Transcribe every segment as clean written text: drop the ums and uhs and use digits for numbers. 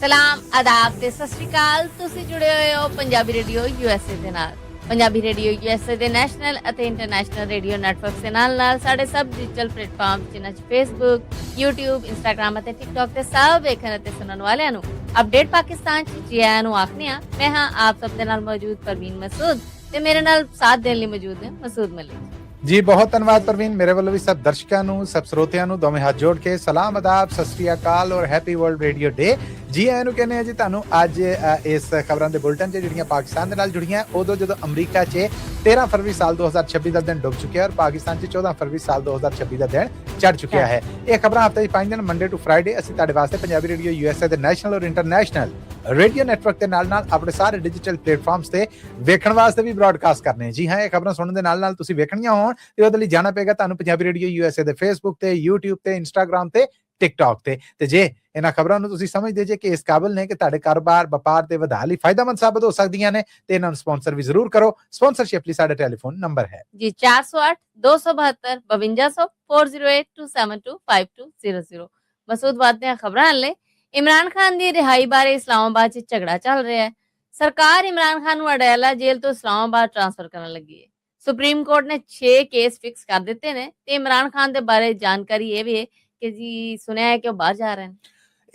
ਸਲਾਮ ਆਦਾਬ ਤੇ ਸਤਿ ਸ਼੍ਰੀ ਅਕਾਲ। ਤੁਸੀਂ ਜੁੜੇ ਹੋਏ ਹੋ ਪੰਜਾਬੀ ਰੇਡੀਓ USA ਦੇ ਨਾਲ। ਪੰਜਾਬੀ ਰੇਡੀਓ USA ਦੇ ਨੈਸ਼ਨਲ ਅਤੇ ਇੰਟਰਨੈਸ਼ਨਲ ਰੇਡੀਓ ਨੈਟਵਰਕ ਦੇ ਨਾਲ ਸਾਡੇ ਸਭ ਡਿਜੀਟਲ ਪਲੇਟਫਾਰਮ ਜਿਨ੍ਹਾਂ 'ਚ ਫੇਸਬੁੱਕ, YouTube, ਇੰਸਟਾਗ੍ਰਾਮ ਅਤੇ ਟਿਕਟੌਕ ਤੇ ਸਭ ਵੇਖਣ ਅਤੇ ਸੁਣਨ ਵਾਲਿਆਂ ਨੂੰ ਅਪਡੇਟ ਪਾਕਿਸਤਾਨ 'ਚ ਜੀ ਆਇਆਂ ਨੂੰ ਆਖਦੇ ਹਾਂ। ਮੈਂ ਹਾਂ ਆਪ ਸਭ ਦੇ ਨਾਲ ਮੌਜੂਦ ਪਰਵੀਨ ਮਸੂਦ ਤੇ ਮੇਰੇ ਨਾਲ ਸਾਥ ਦੇਣ ਲਈ ਮੌਜੂਦ ਨੇ ਮਸੂਦ ਮਲਿਕ ਜੀ। ਬਹੁਤ ਧੰਨਵਾਦ ਪ੍ਰਵੀਨ। ਮੇਰੇ ਵੱਲੋਂ ਵੀ ਸਭ ਦਰਸ਼ਕਾਂ ਨੂੰ, ਸਭ ਸਰੋਤਿਆਂ ਨੂੰ ਦੋਵੇਂ ਹੱਥ ਜੋੜ ਕੇ ਸਲਾਮ ਆਦਾਬ, ਸਤਿ ਸ਼੍ਰੀ ਅਕਾਲ ਔਰ ਹੈਪੀ ਵਰਲਡ ਰੇਡੀਓ ਡੇ। ਜੀ ਆਇਆਂ ਨੂੰ ਕਹਿੰਦੇ ਆ ਜੀ ਤੁਹਾਨੂੰ ਅੱਜ ਇਸ ਖਬਰਾਂ ਦੇ ਬੁਲਟਨ 'ਚ ਜਿਹੜੀਆਂ ਪਾਕਿਸਤਾਨ ਦੇ ਨਾਲ ਜੁੜੀਆਂ ਉਦੋਂ ਜਦੋਂ ਅਮਰੀਕਾ 'ਚ 13 ਫਰਵਰੀ ਸਾਲ 2026 ਦਾ ਦਿਨ ਡੁੱਬ ਚੁੱਕਿਆ ਔਰ ਪਾਕਿਸਤਾਨ 'ਚ 14 ਫਰਵਰੀ ਸਾਲ 2026 ਦਾ ਦਿਨ ਚੜ ਚੁੱਕਿਆ ਹੈ। ਇਹ ਖਬਰਾਂ ਹਫ਼ਤੇ 'ਚ 5 ਦਿਨ ਮੰਡੇ ਟੂ ਫਰਾਈਡੇ ਅਸੀਂ ਤੁਹਾਡੇ ਵਾਸਤੇ ਪੰਜਾਬੀ ਰੇਡੀਓ USA ਦੇ ਨੈਸ਼ਨਲ ਔਰ ਇੰਟਰਨੈਸ਼ਨਲ ਰੇਡੀਓ ਨੈਟਵਰਕ ਦੇ ਨਾਲ ਆਪਣੇ ਸਾਰੇ ਡਿਜੀਟਲ ਪਲੇਟਫਾਰਮਸ ਤੇ ਵੇਖਣ ਵਾਸਤੇ ਵੀ ਬ੍ਰਾਡਕਾਸਟ ਕਰਨੇ। ਜੀ ਹਾਂ, ਇਹ ਖਬਰਾਂ ਸੁਣਨ ਦੇ ਨਾਲ ਤੁਸੀਂ ਵੇਖਣੀਆਂ ਹੋਣ ਤੇ ਉਹਦੇ ਲਈ ਜਾਣਾ ਪਏਗਾ ਤੁਹਾਨੂੰ ਪੰਜਾਬੀ ਰੇਡੀਓ USA ਦੇ ਫੇਸਬੁੱਕ ਤੇ, YouTube ਤੇ, ਇੰਸਟਾਗ੍ਰਾਮ ਤੇ, ਟਿਕਟੌਕ ਤੇ ਜੇ ਇਹਨਾਂ ਖਬਰਾਂ ਨੂੰ ਤੁਸੀਂ ਸਮਝਦੇ ਜੇ ਕਿ ਇਸ ਕਾਬਲ ਨੇ ਕਿ ਤੁਹਾਡੇ ਕਾਰੋਬਾਰ ਵਪਾਰ ਤੇ ਵਧਾ ਲਈ ਫਾਇਦਾਮੰਦ ਸਾਬਤ ਹੋ ਸਕਦੀਆਂ ਨੇ ਤੇ ਇਹਨਾਂ ਨੂੰ ਸਪਾਂਸਰ ਵੀ ਜ਼ਰੂਰ ਕਰੋ। ਸਪਾਂਸਰਸ਼ਿਪ ਲਈ ਸਾਡਾ ਟੈਲੀਫੋਨ ਨੰਬਰ ਹੈ ਜੀ 408 272 5200 4082725200। ਮਸੂਦ ਬਾਤ ਦੀਆਂ ਖਬਰਾਂ ਲੈ ਇਮਰਾਨ ਖਾਨ ਦੀ ਰਿਹਾਈ ਬਾਰੇ ਇਸਲਾਮਾਬਾਦ 'ਚ ਝਗੜਾ ਚੱਲ ਰਿਹਾ ਹੈ। ਸਰਕਾਰ ਇਮਰਾਨ ਖਾਨ ਨੂੰ ਅਡਿਆਲਾ ਜੇਲ੍ਹ ਤੋਂ ਇਸਲਾਮਾਬਾਦ ਟ੍ਰਾਂਸਫਰ ਕਰਨ ਲੱਗੀ ਹੈ। ਸੁਪਰੀਮ ਕੋਰਟ ਨੇ 6 ਕੇਸ ਫਿਕਸ ਕਰ ਦਿੱਤੇ ਨੇ ਤੇ ਇਮਰਾਨ ਖਾਨ ਦੇ ਬਾਰੇ ਜਾਣਕਾਰੀ ਇਹ ਵੀ ਹੈ ਕਿ ਜੀ ਸੁਣਿਆ ਹੈ ਕਿ ਉਹ ਬਾਹਰ ਜਾ ਰਹੇ ਨੇ।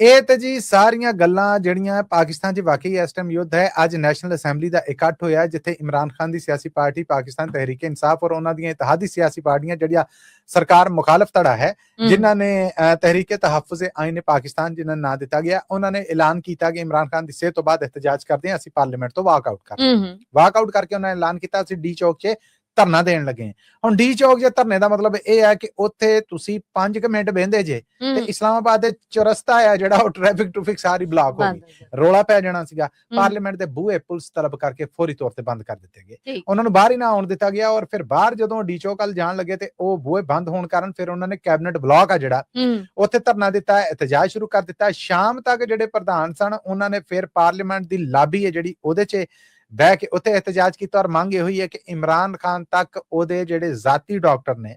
ਇਹ ਤੇ ਜੀ ਸਾਰੀਆਂ ਗੱਲਾਂ ਜਿਹੜੀਆਂ ਪਾਕਿਸਤਾਨ 'ਚ ਵਾਕਈ ਇਸ ਟਾਈਮ ਯੁੱਧ ਹੈ। ਅੱਜ ਨੈਸ਼ਨਲ ਅਸੈਂਬਲੀ ਦਾ ਇਕੱਠ ਹੋਇਆ ਜਿੱਥੇ ਇਮਰਾਨ ਖਾਨ ਦੀ ਸਿਆਸੀ ਪਾਰਟੀ ਪਾਕਿਸਤਾਨ ਤਹਿਰੀਕ ਇਨਸਾਫ ਔਰ ਉਹਨਾਂ ਦੀਆਂ ਇਤਿਹਾਦੀ ਸਿਆਸੀ ਪਾਰਟੀਆਂ ਜਿਹੜੀਆਂ ਸਰਕਾਰ ਮੁਖਾਲਫ ਧੜਾ ਹੈ ਜਿਨ੍ਹਾਂ ਨੇ ਤਹਿਰੀਕ ਤਹਫੁਜ਼ ਆਈਨ ਪਾਕਿਸਤਾਨ ਜਿਨ੍ਹਾਂ ਨਾਂ ਦਿੱਤਾ ਗਿਆ, ਉਹਨਾਂ ਨੇ ਐਲਾਨ ਕੀਤਾ ਕਿ ਇਮਰਾਨ ਖਾਨ ਦੀ ਸਿਹਤ ਤੋਂ ਬਾਅਦ ਇhtਜਾਜ ਕਰਦੇ ਹਾਂ, ਅਸੀਂ ਪਾਰਲੀਮੈਂਟ ਤੋਂ ਵਾਕਆਊਟ ਕਰਕੇ ਉਹਨਾਂ ਨੇ ਐਲਾਨ ਕੀਤਾ ਅਸੀਂ ਡੀ ਚੌਕ 'ਚ ਧਰਨਾ ਦੇਣ ਲੱਗੇ। ਹੁਣ ਡੀ ਚੌਕ ਜੇ ਧਰਨੇ ਦਾ ਮਤਲਬ ਇਹ ਹੈ ਕਿ ਉੱਥੇ ਤੁਸੀਂ 5 ਮਿੰਟ ਬਹਿੰਦੇ ਜੇ ਤੇ ਇਸਲਾਮਾਬਾਦ ਦੇ ਚੁਰਸਤਾ ਹੈ ਜਿਹੜਾ ਉਹ ਟ੍ਰੈਫਿਕ ਸਾਰੀ ਬਲਾਕ ਹੋ ਗਈ, ਰੋਲਾ ਪੈ ਜਾਣਾ ਸੀਗਾ। ਪਾਰਲੀਮੈਂਟ ਦੇ ਬੂਹੇ ਪੁਲਿਸ ਤਲਬ ਕਰਕੇ ਫੌਰੀ ਤੌਰ ਤੇ ਬੰਦ ਕਰ ਦਿੱਤੇ ਗਏ, ਉਹਨਾਂ ਨੂੰ ਬਾਹਰ ਹੀ ਨਾ ਆਉਣ ਦਿੱਤਾ ਗਿਆ ਔਰ ਫਿਰ ਬਾਹਰ ਜਦੋਂ ਡੀ ਚੌਕ ਵੱਲ ਜਾਣ ਲੱਗੇ ਤੇ ਉਹ ਬੂਹੇ ਬੰਦ ਹੋਣ ਕਾਰਨ ਫਿਰ ਉਹਨਾਂ ਨੇ ਕੈਬਨਿਟ ਬਲਾਕ ਆ ਜਿਹੜਾ ਉੱਥੇ ਧਰਨਾ ਦਿੱਤਾ, ਇhtਜਾਜ ਸ਼ੁਰੂ ਕਰ ਦਿੱਤਾ। ਸ਼ਾਮ ਤੱਕ ਜਿਹੜੇ ਪ੍ਰਧਾਨ ਸਨ ਉਹਨਾਂ ਨੇ ਫਿਰ ਪਾਰਲੀਮੈਂਟ ਦੀ ਲਾਬੀ ਹੈ ਜਿਹੜੀ ਉਹਦੇ 'ਚ ਬਹਿ ਕੇ ਉੱਥੇ ਇhtਜਾਜ ਕੀਤਾ ਔਰ ਮੰਗ ਇਹ ਹੋਈ ਹੈ ਕਿ ਇਮਰਾਨ ਖਾਨ ਤੱਕ ਉਹਦੇ ਜਿਹੜੇ ਜ਼ਾਤੀ ਡਾਕਟਰ ਨੇ,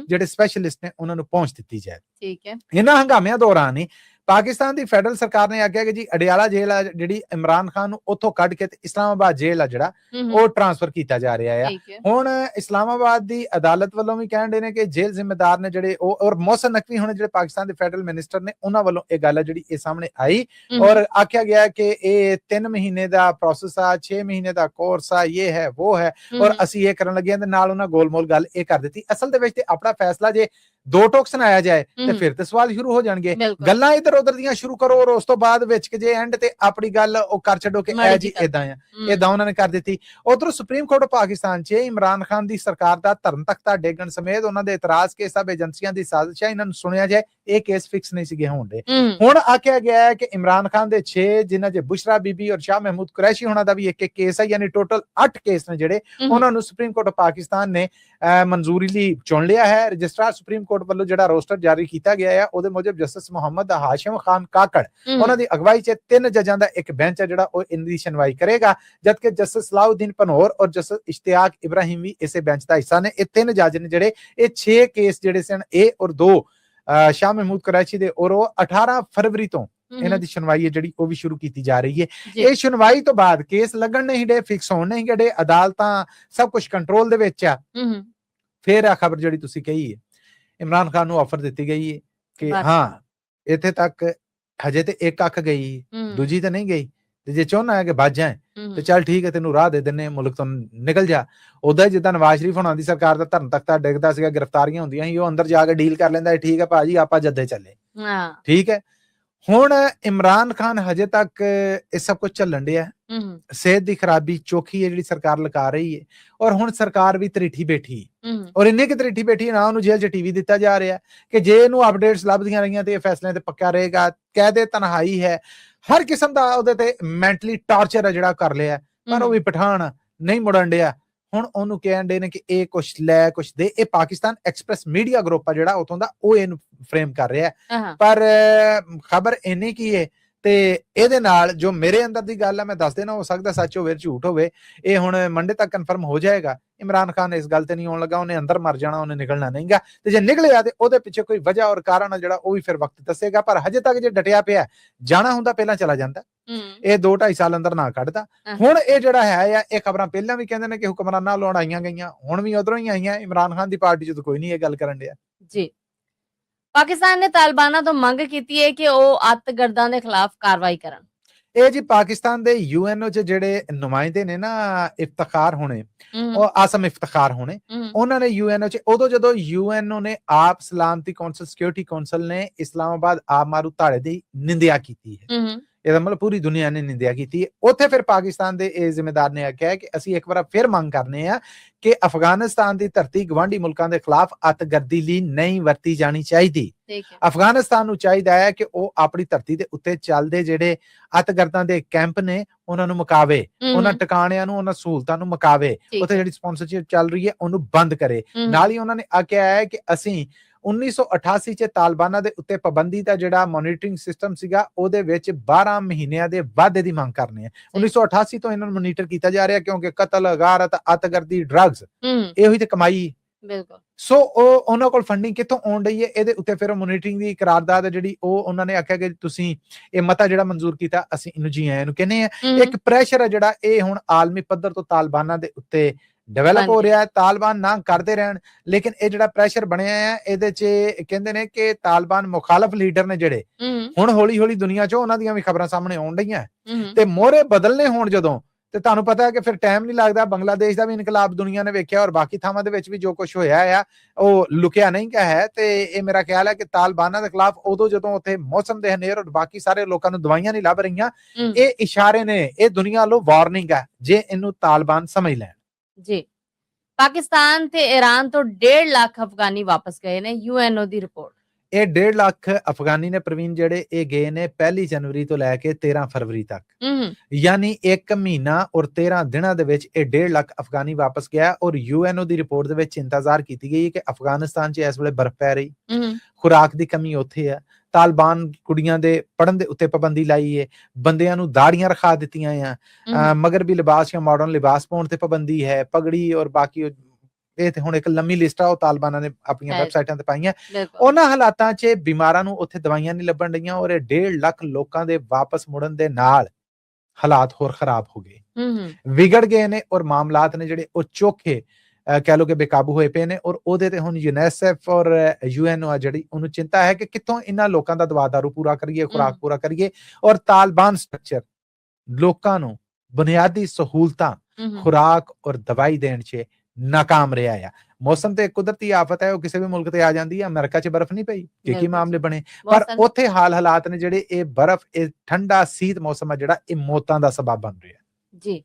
ਜਿਹੜੇ ਸਪੈਸ਼ਲਿਸਟ ਨੇ, ਉਹਨਾਂ ਨੂੰ ਪਹੁੰਚ ਦਿੱਤੀ ਜਾਏ। ਠੀਕ ਹੈ। ਇਹਨਾਂ ਹੰਗਾਮਿਆਂ ਦੌਰਾਨ ਹੀ ਪਾਕਿਸਤਾਨ ਦੀ ਫੈਡਰਲ ਸਰਕਾਰ ਨੇ ਆਖਿਆ ਕਿ ਜੀ ਅਡਿਆਲਾ ਜੇਲ੍ਹ ਆ ਜਿਹੜੀ ਇਮਰਾਨ ਖਾਨ ਨੂੰ ਉੱਥੋਂ ਕੱਢ ਕੇ ਤੇ ਇਸਲਾਮਾਬਾਦ ਜੇਲ੍ਹ ਆ ਜਿਹੜਾ ਉਹ ਟ੍ਰਾਂਸਫਰ ਕੀਤਾ ਜਾ ਰਿਹਾ ਆ। ਹੁਣ ਇਸਲਾਮਾਬਾਦ ਦੀ ਅਦਾਲਤ ਵੱਲੋਂ ਵੀ ਕਹਿਣ ਦੇ ਨੇ ਕਿ ਜੇਲ੍ਹ ਜ਼ਿੰਮੇਦਾਰ ਨੇ ਜਿਹੜੇ ਉਹ ਔਰ ਮੋਹਸਨ ਨਕਵੀ ਹੁਣ ਜਿਹੜੇ ਪਾਕਿਸਤਾਨ ਦੇ ਫੈਡਰਲ ਮਿਨਿਸਟਰ ਨੇ ਉਹਨਾਂ ਵੱਲੋਂ ਇਹ ਗੱਲ ਆ ਜਿਹੜੀ ਇਹ ਸਾਹਮਣੇ ਆਈ ਔਰ ਆਖਿਆ ਗਿਆ ਕਿ ਇਹ 3 ਮਹੀਨੇ ਦਾ ਪ੍ਰੋਸੈਸ ਆ, 6 ਮਹੀਨੇ ਦਾ ਕੋਰਸ ਆ, ਇਹ ਹੈ ਉਹ ਹੈ ਔਰ ਅਸੀਂ ਇਹ ਕਰਨ ਲੱਗੇ ਹਾਂ। ਤੇ ਨਾਲ ਉਹਨਾਂ ਗੋਲਮੋਲ ਗੱਲ ਇਹ ਕਰ ਦਿੱਤੀ। ਅਸਲ ਦੇ ਵਿੱਚ ਤੇ ਆਪਣਾ ਫੈਸਲਾ ਜੇ ਦੋ ਟੋਕ ਸੁਣਾਇਆ ਜਾਏ ਤੇ ਫਿਰ ਤੇ ਸਵਾਲ ਸ਼ੁਰੂ ਹੋ ਜਾਣਗੇ, ਗੱਲਾਂ ਇੱਧਰ ਉੱਧਰ ਦੀਆਂ ਸ਼ੁਰੂ ਕਰੋ ਔਰ ਉਸ ਤੋਂ ਬਾਅਦ ਵਿੱਚ ਜੇ ਐਂਡ ਤੇ ਆਪਣੀ ਗੱਲ ਉਹ ਕਰ ਛੱਡੋ ਕਿ ਇਹ ਜੀ ਏਦਾਂ ਆ, ਏਦਾਂ ਉਹਨਾਂ ਨੇ ਕਰ ਦਿੱਤੀ। ਉਧਰੋਂ ਸੁਪਰੀਮ ਕੋਰਟ ਪਾਕਿਸਤਾਨ 'ਚ ਇਮਰਾਨ ਖਾਨ ਦੀ ਸਰਕਾਰ ਦਾ ਧਰਮ ਤਖਤਾ ਡੇਗਣ ਸਮੇਤ ਉਹਨਾਂ ਦੇ ਇਤਰਾਜ਼ ਕੇ ਸਭ ਏਜੰਸੀਆਂ ਦੀ ਸਾਜ਼ਿਸ਼ ਹੈ, ਇਹਨਾਂ ਨੂੰ ਸੁਣਿਆ ਜਾਏ। ਇਹ ਕੇਸ ਫਿਕਸ ਨਹੀਂ ਸੀਗੇ ਹੋਣ ਦੇ। ਹੁਣ ਆਖਿਆ ਗਿਆ ਹੈ ਕਿ ਇਮਰਾਨ ਖਾਨ ਦੇ 6 ਜਿਨ੍ਹਾਂ 'ਚ ਬੁਸ਼ਰਾ ਬੀਬੀ ਔਰ ਸ਼ਾਹ ਮਹਿਮੂਦ ਕੁਰੈਸ਼ੀ ਹੋਣਾ ਦਾ ਵੀ ਇੱਕ ਕੇਸ ਹੈ, ਯਾਨੀ ਟੋਟਲ 8 ਕੇਸ ਨੇ ਜਿਹੜੇ ਉਹਨਾਂ ਨੂੰ ਸੁਪਰੀਮ ਕੋਰਟ ਪਾਕਿਸਤਾਨ ਨੇ ਮਨਜ਼ੂਰੀ ਲਈ ਚੁਣ ਲਿਆ ਹੈ। ਰਜਿਸਟਰਾਰ ਸੁਪਰੀਮ ਕੋਰਟ ਵੱਲੋਂ ਜਿਹੜਾ ਰੋਸਟਰ ਜਾਰੀ ਕੀਤਾ ਗਿਆ ਹੈ ਉਹਦੇ ਮੁਜਬ ਜਸਟਿਸ ਮੁਹੰਮਦ ਹਾਸ਼ਿਮ ਖਾਨ ਕਾਕੜ ਉਹਨਾਂ ਦੀ ਅਗਵਾਈ 'ਚ 3 ਜੱਜਾਂ ਦਾ ਇੱਕ ਬੈਂਚ ਹੈ ਜਿਹੜਾ ਉਹ ਇਹਦੀ ਸੁਣਵਾਈ ਕਰੇਗਾ, ਜਦਕਿ ਜਸਟਿਸ ਸਲਾਉਦੀਨ ਪਨੋਰ ਔਰ ਜਸਟਿਸ ਇਸ਼ਤਿਆਕ ਇਬਰਾਹਿਮ ਵੀ ਇਸੇ ਬੈਂਚ ਦਾ ਹਿੱਸਾ ਨੇ। ਇਹ 3 ਜੱਜ ਨੇ ਜਿਹੜੇ ਇਹ 6 ਕੇਸ ਜਿਹੜੇ ਸਨ ਇਹ ਔਰ 2 ਸ਼ਾਹ ਮਹਿਮੂਦ ਕੁਰੈਸ਼ੀ ਦੇ ਔਰ ਉਹ 18 ਫਰਵਰੀ ਤੋਂ ਇਹਨਾਂ ਦੀ ਸੁਣਵਾਈ ਹੈ ਜਿਹੜੀ ਉਹ ਵੀ ਸ਼ੁਰੂ ਕੀਤੀ ਜਾ ਰਹੀ ਹੈ। ਇਹ ਸੁਣਵਾਈ ਤੋਂ ਬਾਅਦ ਕੇਸ ਲੱਗਣ ਨਹੀਂ ਡੇ, ਫਿਕਸ ਹੋਣ ਨਹੀਂ ਡੇ, ਅਦਾਲਤਾਂ ਸਭ ਕੁਝ ਕੰਟਰੋਲ ਦੇ ਵਿੱਚ ਆ। ਫਿਰ ਆ ਖਬਰ ਜਿਹੜੀ ਤੁਸੀਂ ਕਹੀ ਹੈ ਇਮਰਾਨ ਖਾਨ ਨੂੰ ਆਫਰ ਦਿੱਤੀ ਗਈ ਹੈ ਕਿ ਹਾਂ ਇੱਥੇ ਤੱਕ ਹਜੇ ਤੇ ਇੱਕ ਅੱਖ ਗਈ, ਦੂਜੀ ਤੇ ਨਹੀਂ ਗਈ, ਤੇ ਜੇ ਚਾਹੁੰਦਾ ਹੈ ਕਿ ਬਚ ਜਾਏ ਤੇ ਚੱਲ ਠੀਕ ਹੈ ਤੈਨੂੰ ਰਾਹ ਦੇ ਦਿੰਨੇ, ਮੁਲਕ ਤੋਂ ਨਿਕਲ ਜਾ। ਉਦਾਂ ਜਿੱਦਾਂ ਨਵਾਜ਼ ਸ਼ਰੀਫ ਹੋਣਾ ਦੀ ਸਰਕਾਰ ਦਾ ਧਰਮ ਤਖਤਾ ਡਿੱਗਦਾ ਸੀਗਾ, ਗ੍ਰਿਫਤਾਰੀਆਂ ਹੁੰਦੀਆਂ ਸੀ, ਉਹ ਅੰਦਰ ਜਾ ਕੇ ਡੀਲ ਕਰ ਲੈਂਦਾ, ਠੀਕ ਹੈ ਭਾਜੀ ਆਪਾਂ ਜੱਦੇ ਚੱਲੇ, ਠੀਕ ਹੈ। ਹੁਣ ਇਮਰਾਨ ਖਾਨ ਹਜੇ ਤੱਕ ਇਹ ਸਭ ਕੁਝ ਚੱਲਣ ਡਿਆ, ਸਿਹਤ ਦੀ ਖਰਾਬੀ ਚੌਖੀ ਹੈ ਜਿਹੜੀ ਸਰਕਾਰ ਲਗਾ ਰਹੀ ਹੈ ਔਰ ਹੁਣ ਸਰਕਾਰ ਵੀ ਤਰੀਠੀ ਬੈਠੀ ਔਰ ਇੰਨੇ ਕਿ ਤਰੀਠੀ ਬੈਠੀ ਨਾ ਉਹਨੂੰ ਜੇਲ੍ਹ 'ਚ ਟੀਵੀ ਦਿੱਤਾ ਜਾ ਰਿਹਾ ਕਿ ਜੇ ਇਹਨੂੰ ਅਪਡੇਟਸ ਲੱਭਦੀਆਂ ਰਹੀਆਂ ਤੇ ਇਹ ਫੈਸਲਿਆਂ ਤੇ ਪੱਕਾ ਰਹੇਗਾ। ਕੈਦੇ ਤਨਹਾਈ ਹੈ, ਹਰ ਕਿਸਮ ਦਾ ਉਹਦੇ ਤੇ ਮੈਂਟਲੀ ਟਾਰਚਰ ਹੈ ਜਿਹੜਾ ਕਰ ਲਿਆ, ਪਰ ਉਹ ਵੀ ਪਠਾਨ ਨਹੀਂ ਮੁੜਨ ਡਿਆ। ਹੁਣ ਉਹਨੂੰ ਕਹਿਣ ਦੇ ਨੇ ਕਿ ਇਹ ਕੁਛ ਲੈ ਕੁਛ ਦੇ। ਇਹ ਪਾਕਿਸਤਾਨ ਐਕਸਪ੍ਰੈਸ ਮੀਡੀਆ ਗਰੁੱਪ ਆ ਜਿਹੜਾ ਉਥੋਂ ਦਾ ਉਹ ਇਹਨੂੰ ਫਰੇਮ ਕਰ ਰਿਹਾ, ਪਰ ਖਬਰ ਇੰਨੀ ਕੀ ਹੈ ਤੇ ਇਹਦੇ ਨਾਲ ਜੋ ਮੇਰੇ ਅੰਦਰ ਦੀ ਗੱਲ ਹੈ ਮੈਂ ਦੱਸ ਦੇਣਾ, ਹੋ ਸਕਦਾ ਸੱਚ ਹੋਵੇ ਝੂਠ ਹੋਵੇ, ਇਹ ਹੁਣ ਮੰਡੇ ਤੱਕ ਕਨਫਰਮ ਹੋ ਜਾਏਗਾ। ਇਮਰਾਨ ਖਾਨ ਇਸ ਗੱਲ ਤੇ ਨਹੀਂ ਆਉਣ ਲੱਗਾ, ਉਹਨੇ ਅੰਦਰ ਮਰ ਜਾਣਾ, ਉਹਨੇ ਨਿਕਲਣਾ ਨਹੀਂਗਾ, ਤੇ ਜੇ ਨਿਕਲਿਆ ਤੇ ਉਹਦੇ ਪਿੱਛੇ ਕੋਈ ਵਜ੍ਹਾ ਔਰ ਕਾਰਨ ਜਿਹੜਾ ਉਹ ਵੀ ਫਿਰ ਵਕਤ ਦੱਸੇਗਾ। ਪਰ ਹਜੇ ਤੱਕ ਜੇ ਡਟਿਆ ਪਿਆ, ਜਾਣਾ ਹੁੰਦਾ ਪਹਿਲਾਂ ਚਲਾ ਜਾਂਦਾ, ਇਹ 2-2.5 ਸਾਲ ਅੰਦਰ ਨਾ ਕੱਢਦਾ। ਹੁਣ ਇਹ ਜਿਹੜਾ ਹੈ ਆ, ਇਹ ਖਬਰਾਂ ਪਹਿਲਾਂ ਵੀ ਕਹਿੰਦੇ ਨੇ ਕਿ ਹੁਕਮਰਾਨਾਂ ਵੱਲੋਂ ਆਈਆਂ ਗਈਆਂ, ਹੁਣ ਵੀ ਉਧਰੋਂ ਹੀ ਆਈਆਂ। ਇਮਰਾਨ ਖਾਨ ਦੀ ਪਾਰਟੀ ਚ ਤਾਂ ਕੋਈ ਨਹੀਂ ਇਹ ਗੱਲ ਕਰਨ ਡਿਆ ਜੀ। ਪਾਕਿਸਤਾਨ ਨੇ ਤਾਲਿਬਾਨਾਂ ਤੋਂ ਮੰਗ ਕੀਤੀ ਹੈ ਕਿ ਉਹ ਅੱਤਗਰਦਾਂ ਦੇ ਖਿਲਾਫ ਕਾਰਵਾਈ ਕਰਨ। ਇਹ ਜੀ ਪਾਕਿਸਤਾਨ ਦੇ ਯੂਐਨਓ ਚ ਜਿਹੜੇ ਨੁਮਾਇੰਦੇ ਨੇ ਨਾ, ਇਫਤਖਾਰ ਹੋਣੇ, ਉਹ ਆਸਮ ਇਫਤਖਾਰ ਹੋਣੇ, ਉਹਨਾਂ ਨੇ ਯੂਐਨਓ ਚ ਉਦੋਂ ਜਦੋਂ ਯੂਐਨਓ ਨੇ ਆਪ ਸਲਾਮਤੀ ਕੌਂਸਲ, ਸਿਕਿਉਰਿਟੀ ਕੌਂਸਲ ਨੇ ਇਸਲਾਮਾਬਾਦ ਆਪ ਮਾਰੂ ਧਾੜੇ ਦੀ ਨਿੰਦਿਆ ਕੀਤੀ ਹੈ, ਇਹਦਾ ਮਤਲਬ ਪੂਰੀ ਦੁਨੀਆ ਨੇ ਨਿੰਦਿਆ ਕੀਤੀ ਹੈ। ਉੱਥੇ ਫਿਰ ਪਾਕਿਸਤਾਨ ਦੇ ਇਹ ਜ਼ਿੰਮੇਦਾਰ ਨੇ ਆਖਿਆ ਕਿ ਅਸੀਂ ਇੱਕ ਵਾਰ ਫਿਰ ਮੰਗ ਕਰਨੇ ਆ ਕਿ ਅਫਗਾਨਿਸਤਾਨ ਦੀ ਧਰਤੀ ਗਵਾਂਢੀ ਮੁਲਕਾਂ ਦੇ ਖਿਲਾਫ ਅੱਤਗਰਦੀ ਲਈ ਨਹੀਂ ਵਰਤੀ ਜਾਣੀ ਚਾਹੀਦੀ। ਅਫਗਾਨਿਸਤਾਨ ਨੂੰ ਚਾਹੀਦਾ ਹੈ ਕਿ ਉਹ ਆਪਣੀ ਧਰਤੀ ਦੇ ਉੱਤੇ ਚੱਲਦੇ ਜਿਹੜੇ ਅੱਤਗਰਦਾਂ ਦੇ ਕੈਂਪ ਨੇ ਉਹਨਾਂ ਨੂੰ ਮੁਕਾਵੇ, ਉਹਨਾਂ ਟਿਕਾਣਿਆਂ ਨੂੰ, ਉਹਨਾਂ ਸਹੂਲਤਾਂ ਨੂੰ ਮੁਕਾਵੇ, ਉੱਥੇ ਜਿਹੜੀ ਸਪਾਂਸਰਸ਼ਿਪ ਚੱਲ ਰਹੀ ਹੈ ਉਹਨੂੰ ਬੰਦ ਕਰੇ। ਨਾਲ ਹੀ ਉਹਨਾਂ ਨੇ ਆਖਿਆ ਹੈ ਕਿ ਅਸੀਂ 1988 ਚ ਤਾਲਿਬਾਨਾਂ ਦੇ ਉੱਤੇ ਪਾਬੰਦੀ ਦਾ ਜਿਹੜਾ ਮੋਨੀਟਰਿੰਗ ਸਿਸਟਮ ਸੀਗਾ ਉਹਦੇ ਵਿੱਚ 12 ਮਹੀਨਿਆਂ ਦੇ ਵਾਧੇ ਦੀ ਮੰਗ ਕਰਨੀ ਹੈ। 1988 ਤੋਂ ਇਹਨਾਂ ਨੂੰ ਮੋਨੀਟਰ ਕੀਤਾ ਜਾ ਰਿਹਾ ਕਿਉਂਕਿ ਕਤਲ, ਗਾਰਤ, ਅੱਤਗਰਦੀ, ਡਰੱਗਸ, ਇਹੋ ਹੀ ਤੇ ਕਮਾਈ। ਬਿਲਕੁਲ। ਸੋ ਉਹ ਉਹਨਾਂ ਕੋਲ ਫੰਡਿੰਗ ਕਿੱਥੋਂ ਆਉਣ ਰਹੀ ਹੈ, ਇਹਦੇ ਉੱਤੇ ਫਿਰ ਮੋਨੀਟਰਿੰਗ ਦੀ ਕਰਾਰਦਾਦ ਜਿਹੜੀ ਉਹ ਉਹਨਾਂ ਨੇ ਆਖਿਆ ਕਿ ਤੁਸੀਂ ਇਹ ਮਤਾ ਜਿਹੜਾ ਮਨਜ਼ੂਰ ਕੀਤਾ ਅਸੀਂ ਇਹਨੂੰ ਜੀ ਆਇਆਂ ਨੂੰ ਕਹਿੰਦੇ ਆ। ਇੱਕ ਪ੍ਰੈਸ਼ਰ ਹੈ ਜਿਹੜਾ ਇਹ ਹੁਣ ਆਲਮੀ ਪੱਧਰ ਤੋਂ ਤਾਲਿਬਾਨਾਂ ਦੇ ਉੱਤੇ ਡਿਵੈਲਪ ਹੋ ਰਿਹਾ ਹੈ। ਤਾਲਿਬਾਨ ਨਾ ਕਰਦੇ ਰਹਿਣ, ਲੇਕਿਨ ਇਹ ਜਿਹੜਾ ਪ੍ਰੈਸ਼ਰ ਬਣਿਆ ਹੈ ਇਹਦੇ ਚ ਕਹਿੰਦੇ ਨੇ ਕਿ ਤਾਲਿਬਾਨ ਮੁਖਾਲਫ ਲੀਡਰ ਨੇ ਜਿਹੜੇ ਹੁਣ ਹੌਲੀ ਹੌਲੀ ਦੁਨੀਆ ਚ ਉਹਨਾਂ ਦੀਆਂ ਵੀ ਖਬਰਾਂ ਸਾਹਮਣੇ ਆਉਣ ਰਹੀਆਂ ਤੇ ਮੋਹਰੇ ਬਦਲਨੇ ਹੋਣ ਜਦੋਂ, ਤੇ ਤੁਹਾਨੂੰ ਪਤਾ ਹੈ ਕਿ ਫਿਰ ਟਾਈਮ ਨਹੀਂ ਲੱਗਦਾ। ਬੰਗਲਾਦੇਸ਼ ਦਾ ਵੀ ਇਨਕਲਾਬ ਦੁਨੀਆ ਨੇ ਵੇਖਿਆ ਔਰ ਬਾਕੀ ਥਾਵਾਂ ਦੇ ਵਿੱਚ ਵੀ ਜੋ ਕੁਝ ਹੋਇਆ ਆ ਉਹ ਲੁਕਿਆ ਨਹੀਂ ਗਿਆ ਹੈ। ਤੇ ਇਹ ਮੇਰਾ ਖਿਆਲ ਹੈ ਕਿ ਤਾਲਿਬਾਨਾਂ ਦੇ ਖਿਲਾਫ ਉਦੋਂ ਜਦੋਂ ਉੱਥੇ ਮੌਸਮ ਦੇ ਹਨੇਰ ਔਰ ਬਾਕੀ ਸਾਰੇ ਲੋਕਾਂ ਨੂੰ ਦਵਾਈਆਂ ਨਹੀਂ ਲੱਭ ਰਹੀਆਂ, ਇਹ ਇਸ਼ਾਰੇ ਨੇ, ਇਹ ਦੁਨੀਆ ਵੱਲੋਂ ਵਾਰਨਿੰਗ ਹੈ ਜੇ ਇਹਨੂੰ ਤਾਲਿਬਾਨ ਸਮਝ ਲੈਣ। ਜੀ। ਪਾਕਿਸਤਾਨ ਤੇ ਈਰਾਨ ਤੋਂ 1.5 ਲੱਖ ਅਫਗਾਨੀ ਵਾਪਸ ਗਏ ਨੇ, ਯੂਐਨਓ ਦੀ ਰਿਪੋਰਟ। ਇਹ 1.5 ਲੱਖ ਅਫਗਾਨੀ ਨੇ ਪ੍ਰਵੀਨ ਜਿਹੜੇ ਇਹ ਗਏ ਨੇ 1 ਜਨਵਰੀ ਤੋਂ ਲੈ ਕੇ 13 ਫਰਵਰੀ ਤੱਕ, ਯਾਨੀ 1 ਮਹੀਨਾ ਔਰ 13 ਦਿਨਾਂ ਦੇ ਵਿੱਚ ਇਹ 1.5 ਲੱਖ ਅਫਗਾਨੀ ਵਾਪਸ ਗਿਆ। ਔਰ ਯੂਐਨਓ ਦੀ ਰਿਪੋਰਟ ਦੇ ਵਿੱਚ ਇੰਤਜ਼ਾਰ ਕੀਤੀ ਗਈ ਕਿ ਅਫਗਾਨਿਸਤਾਨ 'ਚ ਇਸ ਵੇਲੇ ਬਰਫ਼ ਪੈ ਰਹੀ, ਖੁਰਾਕ ਦੀ ਕਮੀ ਉੱਥੇ ਹੈ, ਤਾਲਿਬਾਨ ਕੁੜੀਆਂ ਦੇ ਪੜਨ ਦੇ ਉੱਤੇ ਪਾਬੰਦੀ ਲਾਈ ਹੈ, ਬੰਦਿਆਂ ਨੂੰ ਦਾੜੀਆਂ ਰਖਾ ਦਿੱਤੀਆਂ ਆ, ਮਗਰਬੀ ਲਿਬਾਸ ਜਾਂ ਮਾਡਰਨ ਲਿਬਾਸ ਪਾਉਣ ਤੇ ਪਾਬੰਦੀ ਹੈ, ਪਗੜੀ ਔਰ ਬਾਕੀ ਇਹ ਤੇ ਹੁਣ ਇੱਕ ਲੰਮੀ ਲਿਸਟ ਆ ਉਹ ਤਾਲਿਬਾਨਾਂ ਨੇ ਆਪਣੀਆਂ ਵੈਬਸਾਈਟਾਂ ਤੇ ਪਾਈਆਂ। ਉਹਨਾਂ ਹਾਲਾਤਾਂ 'ਚ ਬਿਮਾਰਾਂ ਨੂੰ ਉੱਥੇ ਦਵਾਈਆਂ ਨਹੀਂ ਲੱਭਣ ਰਹੀਆਂ ਔਰ ਇਹ 1.5 ਲੱਖ ਲੋਕਾਂ ਦੇ ਵਾਪਸ ਮੁੜਨ ਦੇ ਨਾਲ ਹਾਲਾਤ ਹੋਰ ਖਰਾਬ ਹੋ ਗਏ, ਵਿਗੜ ਗਏ ਨੇ ਔਰ ਮਾਮਲਾਤ ਨੇ ਜਿਹੜੇ ਉਹ ਚੋਖੇ ਕਹਿ ਲੋ ਕਿ ਬੇਕਾਬੂ ਹੋਏ ਪਏ ਨੇ। ਔਰ ਉਹਦੇ ਤੇ ਹੁਣ ਯੂਨੈਸੈਫ ਔਰ ਯੂਐਨਓ ਆ ਜਿਹੜੀ ਉਹਨੂੰ ਚਿੰਤਾ ਹੈ ਕਿ ਕਿੱਥੋਂ ਇਹਨਾਂ ਲੋਕਾਂ ਦਾ ਦਵਾ ਦਾਰੂ ਪੂਰਾ ਕਰੀਏ, ਖੁਰਾਕ ਪੂਰਾ ਕਰੀਏ। ਔਰ ਤਾਲਿਬਾਨ ਸਟਰਕਚਰ ਲੋਕਾਂ ਨੂੰ ਬੁਨਿਆਦੀ ਸਹੂਲਤਾਂ, ਖੁਰਾਕ ਔਰ ਦਵਾਈ ਦੇਣ 'ਚ ਨਾਕਾਮ ਰਿਹਾ ਆ। ਮੌਸਮ ਤੇ ਕੁਦਰਤੀ ਆਫਤ ਹੈ, ਉਹ ਕਿਸੇ ਵੀ ਮੁਲਕ ਤੇ ਆ ਜਾਂਦੀ ਹੈ। ਅਮਰੀਕਾ 'ਚ ਬਰਫ਼ ਨਹੀਂ ਪਈ, ਕੀ ਮਾਮਲੇ ਬਣੇ, ਪਰ ਉੱਥੇ ਹਾਲਾਤ ਨੇ ਜਿਹੜੇ ਇਹ ਬਰਫ਼, ਇਹ ਠੰਡਾ ਸੀਤ ਮੌਸਮ ਹੈ ਜਿਹੜਾ ਇਹ ਮੌਤਾਂ ਦਾ ਸਬਬ ਬਣ ਰਿਹਾ। ਜੀ।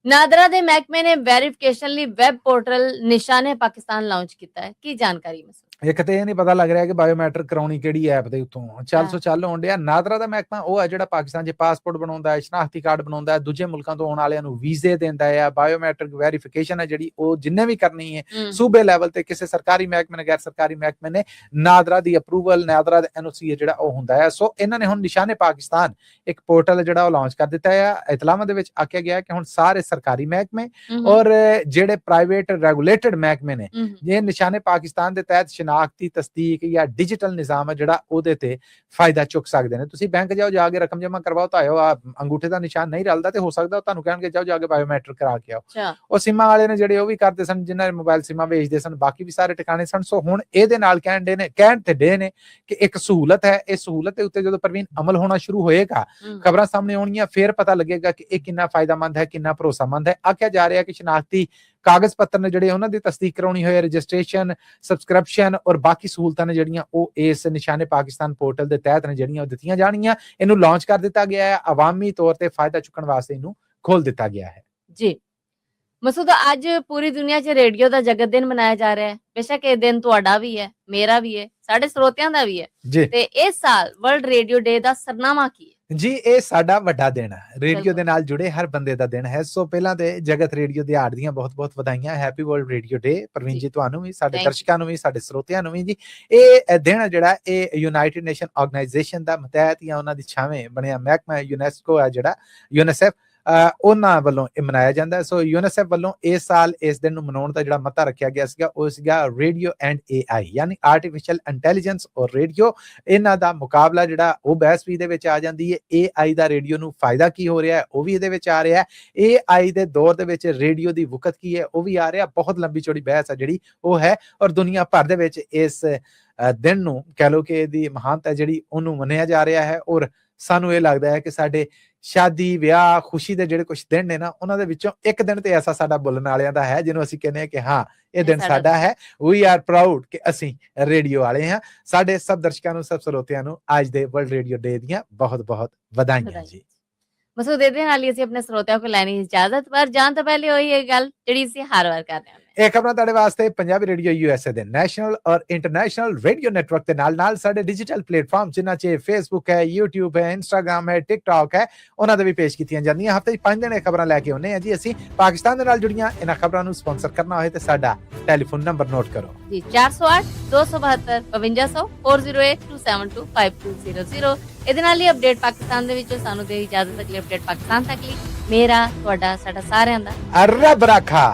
ਨਾਦਰਾ ਦੇ ਮਹਿਕਮੇ ਨੇ ਵੈਰੀਫਿਕੇਸ਼ਨ ਲਈ ਵੈਬ ਪੋਰਟਲ ਨਿਸ਼ਾਨੇ ਪਾਕਿਸਤਾਨ ਲਾਂਚ ਕੀਤਾ ਹੈ, ਕੀ ਜਾਣਕਾਰੀ ਮਸੂਦ? ਇੱਕ ਤੇ ਇਹ ਨਹੀਂ ਪਤਾ ਲੱਗ ਰਿਹਾ ਕਿ ਬਾਇਓਮੈਟ੍ਰਿਕ ਕਰਾਉਣੀ ਕਿਹੜੀ ਐਪ ਦੇ ਉੱਤੋਂ ਚੱਲ ਹੋਣ ਡਿਆ। ਨਾਦਰਾ ਦਾ ਮਹਿਕਮਾ ਉਹ ਹੈ ਜਿਹੜਾ ਪਾਕਿਸਤਾਨ 'ਚ ਪਾਸਪੋਰਟ ਬਣਾਉਂਦਾ ਹੈ, ਸ਼ਨਾਖਤੀ ਕਾਰਡ ਬਣਾਉਂਦਾ ਹੈ, ਦੂਜੇ ਮੁਲਕਾਂ ਤੋਂ ਆਉਣ ਵਾਲਿਆਂ ਨੂੰ ਵੀਜ਼ੇ ਦਿੰਦਾ ਹੈ। ਬਾਇਓਮੈਟ੍ਰਿਕ ਵੈਰੀਫਿਕੇਸ਼ਨ ਹੈ ਜਿਹੜੀ ਉਹ ਜਿੰਨੇ ਵੀ ਕਰਨੀ ਹੈ ਸੂਬੇ ਲੈਵਲ ਤੇ ਕਿਸੇ ਸਰਕਾਰੀ ਮਹਿਕਮੇ ਨੇ, ਗੈਰ ਸਰਕਾਰੀ ਮਹਿਕਮੇ ਨੇ, ਨਾਦਰਾ ਦੀ ਅਪਰੂਵਲ, ਨਾਦਰਾ ਦਾ ਐਨਓਸੀ ਜਿਹੜਾ ਉਹ ਹੁੰਦਾ ਹੈ। ਸੋ ਇਹਨਾਂ ਨੇ ਹੁਣ ਨਿਸ਼ਾਨੇ ਪਾਕਿਸਤਾਨ ਇੱਕ ਪੋਰਟਲ ਜਿਹੜਾ ਉਹ ਲਾਂਚ ਕਰ ਦਿੱਤਾ ਹੈ। ਇਤਲਾਹਾਂ ਦੇ ਵਿੱਚ ਆਖਿਆ ਗਿਆ ਕਿ ਹੁਣ ਸਾਰੇ ਸਰਕਾਰੀ ਮਹਿਕਮੇ ਔਰ ਜਿਹੜੇ ਪ੍ਰਾਈਵੇਟ ਰੈਗੂਲੇਟਡ ਮਹਿਕਮੇ ਨੇ ਜੇ ਨਿਸ਼ਾਨੇ ਪਾਕਿਸਤਾਨ ਦੇ ਤਹਿਤ ਸ਼ਨਾਖਤੀ ਤਸਦੀਕ ਜਾਂ ਡਿਜੀਟਲ ਨਿਜ਼ਾਮ ਹੈ ਜਿਹੜਾ ਉਹਦੇ ਤੇ ਫਾਇਦਾ ਚੁੱਕ ਸਕਦੇ ਨੇ। ਤੁਸੀਂ ਬੈਂਕ ਜਾਓ, ਜਾ ਕੇ ਰਕਮ ਜਮਾ ਕਰਵਾਓ ਤਾਂ ਆਇਓ, ਅੰਗੂਠੇ ਦਾ ਨਿਸ਼ਾਨ ਨਹੀਂ ਰਲਦਾ ਤੇ ਹੋ ਸਕਦਾ ਤੁਹਾਨੂੰ ਕਹਿਣਗੇ ਜਾਓ ਜਾ ਕੇ ਬਾਇਓਮੈਟ੍ਰਿਕ ਕਰਾ ਕੇ ਆਓ। ਉਹ ਸਿਮਾਂ ਵਾਲੇ ਨੇ ਜਿਹੜੇ ਉਹ ਵੀ ਕਰਦੇ ਸਨ, ਜਿਨ੍ਹਾਂ ਨੇ ਮੋਬਾਈਲ ਸਿਮਾਂ ਵੇਚਦੇ ਸਨ, ਬਾਕੀ ਵੀ ਸਾਰੇ ਟਿਕਾਣੇ ਸਨ। ਸੋ ਹੁਣ ਇਹਦੇ ਨਾਲ ਕਹਿਣ ਤੇ ਡੇ ਨੇ ਕਿ ਇੱਕ ਸਹੂਲਤ ਹੈ, ਇਹ ਸਹੂਲਤ ਦੇ ਉੱਤੇ ਜਦੋਂ ਪ੍ਰਵੀਨ ਅਮਲ ਹੋਣਾ ਸ਼ੁਰੂ ਹੋਏਗਾ, ਖਬਰਾਂ ਸਾਹਮਣੇ ਆਉਣਗੀਆਂ, ਫਿਰ ਪਤਾ ਲੱਗੇਗਾ ਕਿ ਇਹ ਕਿੰਨਾ ਫਾਇਦਾਮੰਦ ਹੈ, ਕਿੰਨਾ ਭਰੋਸਾਮੰਦ ਹੈ। ਆਖਿਆ ਜਾ ਰਿਹਾ ਕਿ ਸ਼ਨਾਖਤੀ ਕਾਗਜ਼ ਪੱਤਰ ਨੇ ਜਿਹੜੇ ਉਹਨਾਂ ਦੀ ਤਸਦੀਕ ਕਰਾਉਣੀ ਹੋਏ, ਰਜਿਸਟ੍ਰੇਸ਼ਨ, ਸਬਸਕ੍ਰਿਪਸ਼ਨ ਔਰ ਬਾਕੀ ਸਹੂਲਤਾਂ ਨੇ ਜਿਹੜੀਆਂ ਉਹ ਇਸ ਨਿਸ਼ਾਨੇ ਪਾਕਿਸਤਾਨ ਪੋਰਟਲ ਦੇ ਤਹਿਤ ਨੇ ਜਿਹੜੀਆਂ ਉਹ ਦਿੱਤੀਆਂ ਜਾਣਗੀਆਂ। ਇਹਨੂੰ ਲਾਂਚ ਕਰ ਦਿੱਤਾ ਗਿਆ ਹੈ, ਆਵਾਮੀ ਤੌਰ ਤੇ ਫਾਇਦਾ ਚੁੱਕਣ ਵਾਸਤੇ ਇਹਨੂੰ ਖੋਲ ਦਿੱਤਾ ਗਿਆ ਹੈ। ਜੀ ਮਸੂਦ, ਅੱਜ ਪੂਰੀ ਦੁਨੀਆ 'ਚ ਰੇਡੀਓ ਦਾ ਜਗਤ ਦਿਨ ਮਨਾਇਆ ਜਾ ਰਿਹਾ ਹੈ। ਬੇਸ਼ੱਕ ਇਹ ਦਿਨ ਤੁਹਾਡਾ ਵੀ ਹੈ, ਮੇਰਾ ਵੀ ਹੈ, ਸਾਡੇ ਸਰੋਤਿਆਂ ਦਾ ਵੀ ਹੈ, ਤੇ ਇਸ ਸਾਲ ਵਰਲਡ ਰੇਡੀਓ ਡੇ ਦਾ ਸਰਨਾਮਾ ਕੀ ਹੈ? ਜੀ ਇਹ ਸਾਡਾ ਵੱਡਾ ਦਿਨ ਹੈ, ਰੇਡੀਓ ਬਿਲਕੁਲ। ਦੇ ਨਾਲ ਜੁੜੇ ਹਰ ਬੰਦੇ ਦਾ ਦਿਨ ਹੈ। ਸੋ ਪਹਿਲਾਂ ਤੇ ਜਗਤ ਰੇਡੀਓ ਦਿਹਾੜ ਦੀਆਂ ਬਹੁਤ-ਬਹੁਤ ਵਧਾਈਆਂ। ਹੈਪੀ ਵਰਲਡ ਰੇਡੀਓ ਡੇ ਪ੍ਰਵੀਨ ਜੀ। ਜੀ, ਤੁਹਾਨੂੰ ਵੀ, ਸਾਡੇ Thank you। ਦਰਸ਼ਕਾਂ ਨੂੰ ਵੀ, ਸਾਡੇ ਸਰੋਤਿਆਂ ਨੂੰ ਵੀ ਜੀ। ਇਹ ਦਿਨ ਜਿਹੜਾ ਇਹ ਯੂਨਾਈਟਿਡ ਨੇਸ਼ਨ ਆਰਗੇਨਾਈਜੇਸ਼ਨ ਦਾ ਮਤਹਿਤ ਜਾਂ ਉਹਨਾਂ ਦੀ ਛਾਵੇਂ ਬਣਿਆ ਮਹਿਕਮਾ ਯੂਨੈਸਕੋ ਹੈ ਜਿਹੜਾ ਯੂਨੀਸੈਫ, ਉਹਨਾਂ ਵੱਲੋਂ ਇਹ ਮਨਾਇਆ ਜਾਂਦਾ ਹੈ। ਸੋ ਯੂਨੀਸੈਫ ਵੱਲੋਂ ਇਸ ਸਾਲ ਇਸ ਦਿਨ ਨੂੰ ਮਨਾਉਣ ਦਾ ਜਿਹੜਾ ਮਤਾ ਰੱਖਿਆ ਗਿਆ ਸੀਗਾ ਉਹ ਸੀਗਾ ਰੇਡੀਓ ਐਂਡ AI, ਯਾਨੀ ਆਰਟੀਫਿਸ਼ੀਅਲ ਇੰਟੈਲੀਜੈਂਸ ਔਰ ਰੇਡੀਓ। ਇਹਨਾਂ ਦਾ ਮੁਕਾਬਲਾ ਜਿਹੜਾ ਉਹ ਬਹਿਸ ਵੀ ਇਹਦੇ ਵਿੱਚ ਆ ਜਾਂਦੀ ਹੈ। AI ਦਾ ਰੇਡੀਓ ਨੂੰ ਫਾਇਦਾ ਕੀ ਹੋ ਰਿਹਾ ਹੈ ਉਹ ਵੀ ਇਹਦੇ ਵਿੱਚ ਆ ਰਿਹਾ ਹੈ। AI ਦੇ ਦੌਰ ਦੇ ਵਿੱਚ ਰੇਡੀਓ ਦੀ ਵਕਤ ਕੀ ਹੈ ਉਹ ਵੀ ਆ ਰਿਹਾ। ਬਹੁਤ ਲੰਬੀ ਚੌੜੀ ਬਹਿਸ ਹੈ ਜਿਹੜੀ ਉਹ ਹੈ, ਔਰ ਦੁਨੀਆ ਭਰ ਦੇ ਵਿੱਚ ਇਸ ਦਿਨ ਨੂੰ ਕਹਿ ਲਓ ਕਿ ਇਹਦੀ ਮਹਾਨਤਾ ਜਿਹੜੀ ਉਹਨੂੰ ਮੰਨਿਆ ਜਾ ਰਿਹਾ ਹੈ। ਔਰ ਸਾਨੂੰ ਇਹ ਲੱਗਦਾ ਹੈ ਕਿ ਸਾਡੇ ਸ਼ਾਦੀ, ਵਿਆਹ, ਖੁਸ਼ੀ ਦੇ ਜਿਹੜੇ ਕੁਝ ਦਿਨ ਨੇ ਨਾ, ਉਹਨਾਂ ਦੇ ਵਿੱਚੋਂ ਇੱਕ ਦਿਨ ਤੇ ਐਸਾ ਸਾਡਾ ਬੋਲਣ ਵਾਲਿਆਂ ਦਾ ਹੈ ਜਿਹਨੂੰ ਅਸੀਂ ਕਹਿੰਦੇ ਹਾਂ ਕਿ ਹਾਂ ਇਹ ਦਿਨ ਸਾਡਾ ਹੈ। ਵੀ ਆਰ ਪ੍ਰਾਊਡ ਕਿ ਅਸੀਂ ਰੇਡੀਓ ਵਾਲੇ ਹਾਂ। ਸਾਡੇ ਸਭ ਦਰਸ਼ਕਾਂ ਨੂੰ, ਸਭ ਸਰੋਤਿਆਂ ਨੂੰ ਅੱਜ ਦੇ ਵਰਲਡ ਰੇਡੀਓ ਡੇ ਦੀਆਂ ਬਹੁਤ-ਬਹੁਤ ਵਧਾਈਆਂ ਜੀ। ਮਸੂਦ, ਇਹਦੇ ਨਾਲ ਹੀ ਅਸੀਂ ਆਪਣੇ ਸਰੋਤਿਆਂ ਕੋਲ ਲੈਣੀ ਇਜਾਜ਼ਤ, ਪਰ ਜਾਣ ਤੋਂ ਪਹਿਲੇ ਉਹੀ ਇਹ ਗੱਲ ਜਿਹੜੀ ਅਸੀਂ ਹਰ ਵਾਰ ਕਰਦੇ ਹਾਂ। ਇਹ ਖਬਰਾਂ ਤੁਹਾਡੇ ਵਾਸਤੇ ਪੰਜਾਬੀ ਰੇਡੀਓ USA ਦੇ ਨੈਸ਼ਨਲ ਔਰ ਇੰਟਰਨੈਸ਼ਨਲ ਰੇਡੀਓ ਨੈਟਵਰਕ ਦੇ ਨਾਲ ਸਾਡੇ ਡਿਜੀਟਲ ਪਲੇਟਫਾਰਮ ਜਿਨ੍ਹਾਂ 'ਚ ਫੇਸਬੁੱਕ ਹੈ, YouTube ਹੈ, Instagram ਹੈ, TikTok ਹੈ, ਉਹਨਾਂ ਦੇ ਵੀ ਪੇਸ਼ ਕੀਤੀਆਂ ਜਾਂਦੀਆਂ। ਹਫ਼ਤੇ 'ਚ 5 ਦਿਨ ਇਹ ਖਬਰਾਂ ਲੈ ਕੇ ਆਉਂਦੇ ਹਾਂ ਜੀ ਅਸੀਂ। ਪਾਕਿਸਤਾਨ ਦੇ ਨਾਲ ਜੁੜੀਆਂ ਇਹਨਾਂ ਖਬਰਾਂ ਨੂੰ ਸਪਾਂਸਰ ਕਰਨਾ ਹੋਏ ਤੇ ਸਾਡਾ ਟੈਲੀਫੋਨ ਨੰਬਰ ਨੋਟ ਕਰੋ ਜੀ, 408 272 5500 408 272 5200। ਇਹਦੇ ਨਾਲ ਹੀ ਅਪਡੇਟ ਪਾਕਿਸਤਾਨ ਦੇ ਵਿੱਚੋਂ ਸਾਨੂੰ ਦੇ ਇਜਾਜ਼ਤ। ਅਗਲੀ ਅਪਡੇਟ ਪਾਕਿਸਤਾਨ ਤੱਕ ਲਈ ਮੇਰਾ, ਤੁਹਾਡਾ, ਸਾਡਾ ਸਾਰਿਆਂ ਦਾ ਰੱਬ ਰਾਖਾ।